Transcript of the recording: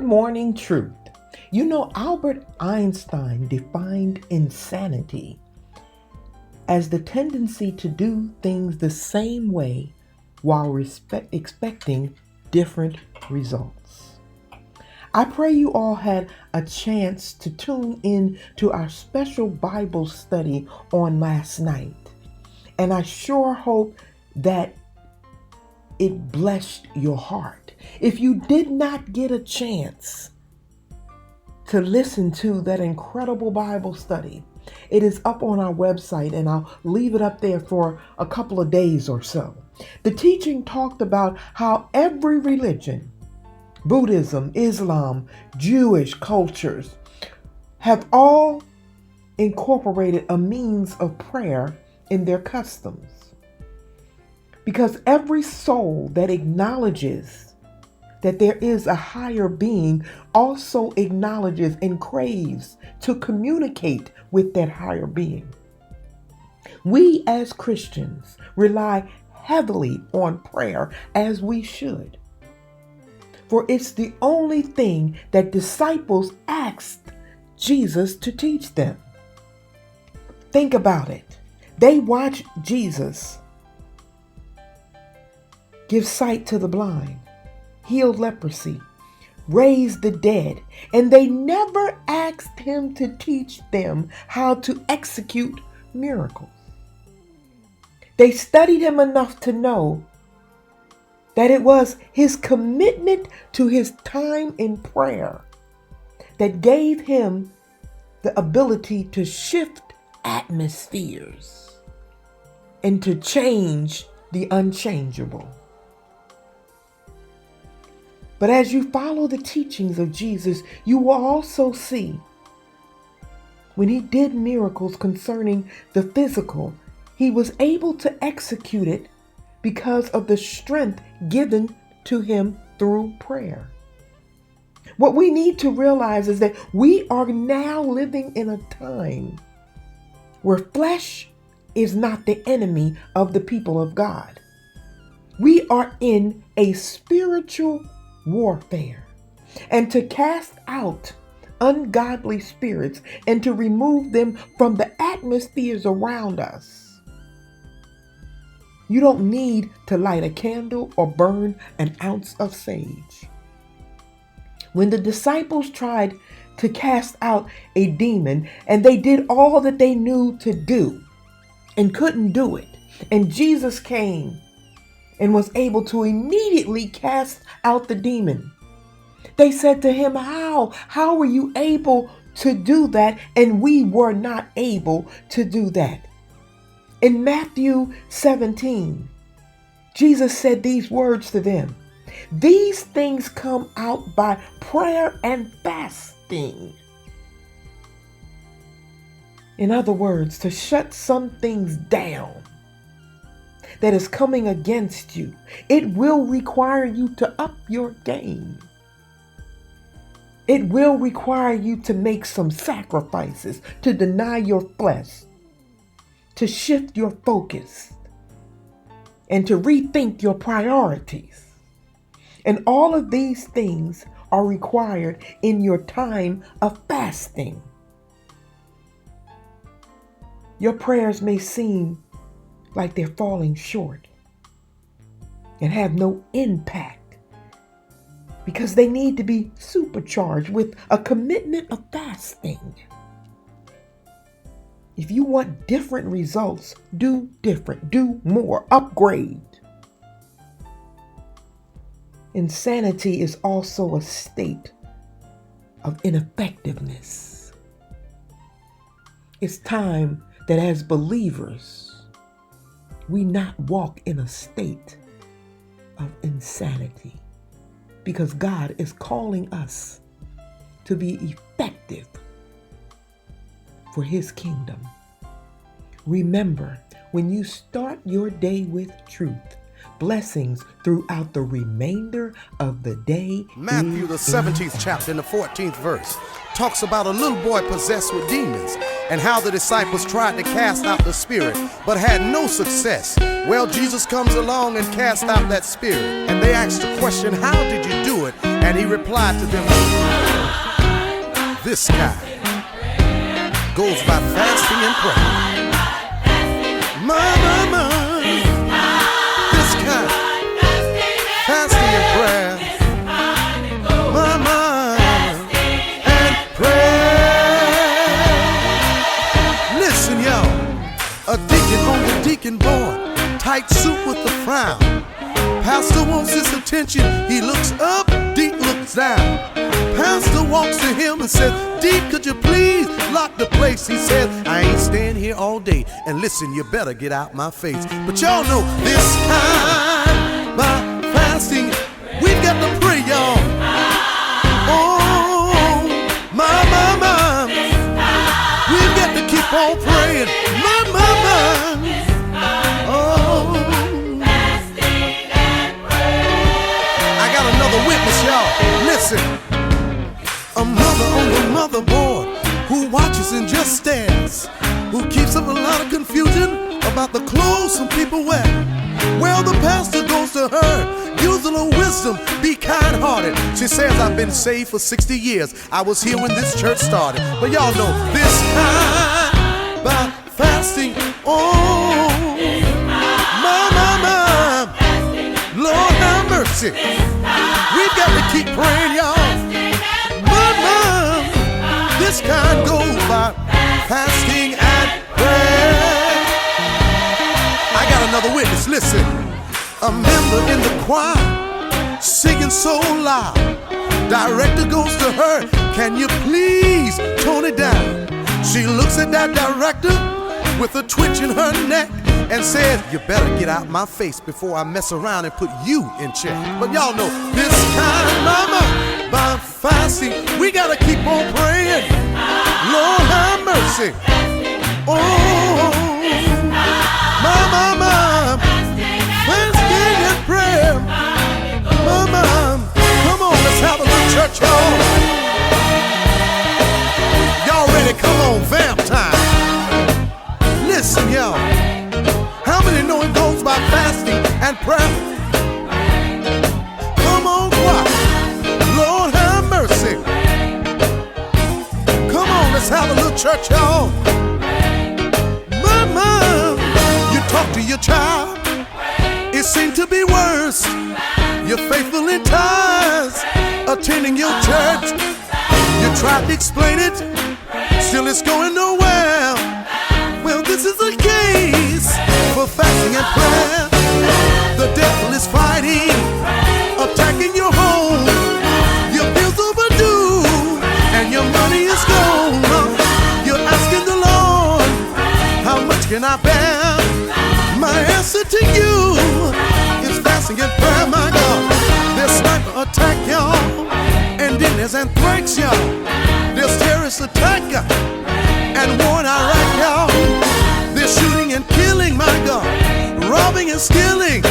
morning truth. You know, Albert Einstein defined insanity as the tendency to do things the same way while expecting different results. I pray you all had a chance to tune in to our special Bible study on last night. And I sure hope that it blessed your heart. If you did not get a chance to listen to that incredible Bible study, it is up on our website, and I'll leave it up there for a couple of days or so. The teaching talked about how every religion, Buddhism, Islam, Jewish cultures, have all incorporated a means of prayer in their customs. Because every soul that acknowledges that there is a higher being also acknowledges and craves to communicate with that higher being. We as Christians rely heavily on prayer, as we should. For it's the only thing that disciples asked Jesus to teach them. Think about it. They watched Jesus give sight to the blind, heal leprosy, raise the dead, and they never asked him to teach them how to execute miracles. They studied him enough to know that it was his commitment to his time in prayer that gave him the ability to shift atmospheres and to change the unchangeable. But as you follow the teachings of Jesus, you will also see when he did miracles concerning the physical, he was able to execute it because of the strength given to him through prayer. What we need to realize is that we are now living in a time where flesh is not the enemy of the people of God. We are in a spiritual warfare, and to cast out ungodly spirits and to remove them from the atmospheres around us. You don't need to light a candle or burn an ounce of sage. When the disciples tried to cast out a demon and they did all that they knew to do and couldn't do it, and Jesus came and was able to immediately cast out the demon, they said to him, How were you able to do that and we were not able to do that? In Matthew 17, Jesus said these words to them: these things come out by prayer and fasting. In other words, to shut some things down that is coming against you, it will require you to up your game. It will require you to make some sacrifices, to deny your flesh, to shift your focus, and to rethink your priorities. And all of these things are required in your time of fasting. Your prayers may seem like they're falling short and have no impact because they need to be supercharged with a commitment of fasting. If you want different results, do different, do more, upgrade. Insanity is also a state of ineffectiveness. It's time that as believers, we not walk in a state of insanity, because God is calling us to be effective for his kingdom. Remember, when you start your day with truth, blessings throughout the remainder of the day. Matthew, the 17th chapter and the 14th verse talks about a little boy possessed with demons and how the disciples tried to cast out the spirit but had no success. Well, Jesus comes along and casts out that spirit, and they asked the question, how did you do it? And he replied to them, this kind goes by fasting and prayer. My, this kind, fasting and prayer. My, and prayer. Listen, y'all, a deacon on the deacon board, tight suit with a frown. Pastor wants his attention, he looks up, Deep looks down. Pastor walks to him and says, Deep, could you please lock the place? He said, I ain't staying here all day, and listen, you better get out my face. But y'all know this time, by fasting, we've got to pray, y'all. Oh, my, we've got to keep on praying. My, oh, I got another witness, y'all. Listen. A mother on the motherboard who watches and just stares, who keeps up a lot of confusion about the clothes some people wear. Well, the pastor goes to her, use a little wisdom, be kind-hearted. She says, I've been saved for 60 years. I was here when this church started. But y'all know this time by fasting. Oh, my, Lord have mercy. We've got to keep praying, y'all. This kind goes by fasting and prayer. I got another witness, listen. A member in the choir singing so loud. Director goes to her, can you please tone it down? She looks at that director with a twitch in her neck and says, you better get out my face before I mess around and put you in check. But y'all know this kind, mama, by fasting, we gotta keep on praying. Lord have mercy. Oh, my, fasting and prayer. Mama, come on, let's have a little church, y'all. Y'all ready? Come on, vamp time. Listen, y'all. How many know it goes by fasting and prayer? Come on, choir. Lord have mercy. Come on, let's have a little church, y'all. Mama, you talk to your child, it seemed to be worse. You're faithful in tithes, attending your church. You tried to explain it, still it's going nowhere. Well, this is a case for fasting and prayer. The devil is fighting, attacking your home. Your bills overdue, and your money is gone. You're asking the Lord, how much can I bear? My answer to you is fasting and prayer, my God. There's sniper attack, y'all, and then there's anthrax, y'all. There's terrorist attack, and war in Iraq, y'all. They're shooting and killing, my God, robbing and stealing.